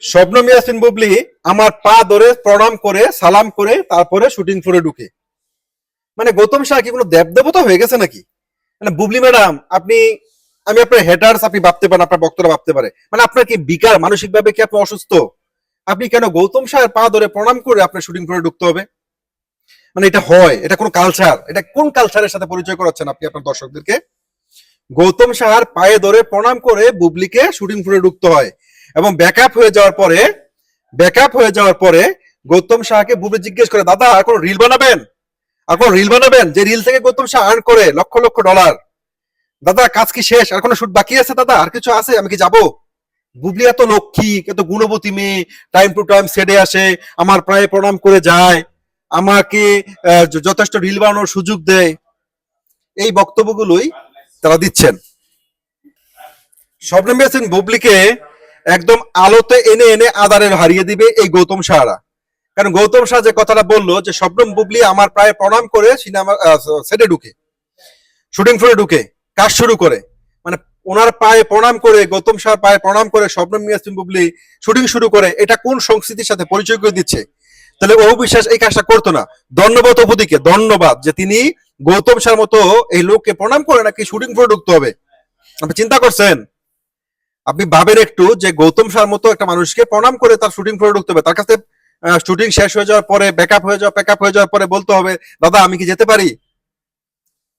শবনম ইয়াসমিন বুবলি আমার পা ধরে প্রণাম করে সালাম করে তারপরে শুটিং ফ্লোরে ঢুকে। মানে গৌতম শাহ কি কোনো দেবদেবতা হয়ে গেছে নাকি? মানে বুবলি ম্যাডাম আপনি, আমি আপনার হেটার্স আপনি ভাবতে পারেন, আপনার বক্তরা ভাবতে পারে, মানে আপনার কি বিকার, মানসিক ভাবে কি আপনি অসুস্থ? আপনি কেন গৌতম শাহের পা ধরে প্রণাম করে আপনার শুটিং ফ্লোরে ঢুকতে হবে? মানে এটা হয়? এটা কোন কালচার? এটা কোন কালচারের সাথে পরিচয় করাচ্ছেন আপনি আপনার দর্শকদেরকে? গৌতম সাহার পায়ে ধরে প্রণাম করে বুবলিকে শুটিং ফ্লোরে ঢুকতে হয় এবং ব্যাকআপ হয়ে যাওয়ার পরে গৌতম সাহাকে বুবলি জিজ্ঞেস করে, দাদা আর কোন রিল বানাবেন? আর কোন রিল বানাবেন যে রিল থেকে গৌতম শাহ আর্ন করে লক্ষ লক্ষ ডলার? দাদা কাজ কি শেষ? আর কোনো শুট বাকি আছে? দাদা আর কিছু আছে? আমি কি যাবো? বুবলি এত লক্ষ্মী, এত গুণবতী মেয়ে, টাইম টু টাইম সেটে আসে, আমার প্রায় প্রণাম করে যায়, আমাকে যথেষ্ট রিল বানানোর সুযোগ দেয়। এই বক্তব্যগুলোই তারা দিচ্ছেন। শবনম ইয়াসমিন বুবলিকে একদম আলোতে এনে এনে আদারে হারিয়ে দিবে এই গৌতম শাহরা। কারণ গৌতম শাহ যে কথাটা বললো যে শবনম বুবলি আমার প্রায় প্রণাম করে সিনেমা সেটে ঢুকে, শুটিং ফ্লোরে ঢুকে, কাজ শুরু করে, মানে ওনার পায়ে প্রণাম করে, গৌতম শাহ পায়ে প্রণাম করে শবনম ইয়াসমিন বুবলি শুটিং শুরু করে, এটা কোন সংস্কৃতির সাথে পরিচয় করে দিচ্ছে? তাহলে ও বিশ্বাস এই কাজটা করতো না। ধন্যবাদ অপুদিকে, ধন্যবাদ যে তিনি গৌতম শাহর মতো এই লোককে প্রণাম করে নাকি শুটিং ফ্লোরে ঢুকতে হবে। আপনি চিন্তা করছেন? আপনি ভাবেন একটু যে গৌতম শাহর মতো একটা মানুষকে প্রণাম করে তার শুটিং ফ্লোরে ঢুকতে হবে, তার কাছে শুটিং শেষ হয়ে যাওয়ার পরে প্যাকআপ হয়ে যাওয়ার পরে বলতে হবে, দাদা আমি কি যেতে পারি?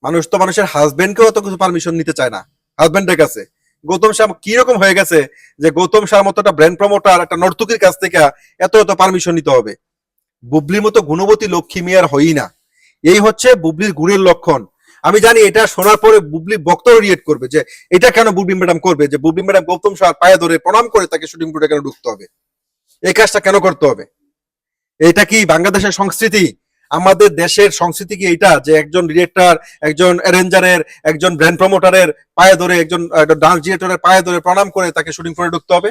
মানুষ তো মানুষের হাজবেন্ডকেও এত কিছু পারমিশন নিতে চায় না হাজবেন্ডের কাছে। গৌতম শাহ কি রকম হয়ে গেছে যে গৌতম শাহ মতো একটা ব্র্যান্ড প্রমোটার একটা নর্তকীর কাছ থেকে এত এত পারমিশন নিতে হবে? বুবলির মতো গুণবতী লক্ষ্মী মেয়ার হই না। এই হচ্ছে বুবলির গুণের লক্ষণ। আমি জানি এটা শোনার পরে বুবলি বক্তব্য রিয়েক্ট করবে যে এটা কেন বুবলি ম্যাডাম করবে, যে বুবলি ম্যাডাম গৌতম শাহ পায়ে ধরে প্রণাম করে তাকে শুটিং ফ্লোরে কেন ঢুকতে হবে, এই কাজটা কেন করতে হবে? এটা কি বাংলাদেশের সংস্কৃতি? আমাদের দেশের সংস্কৃতি কি এটা যে একজন ডিরেক্টর, একজন অ্যারেঞ্জারের, একজন ব্র্যান্ড প্রমোটারের পায়ে ধরে, একজন ডান্স ডিরেক্টরের পায়ে ধরে প্রণাম করে তাকে শুটিং ফ্লোরে ঢুকতে হবে?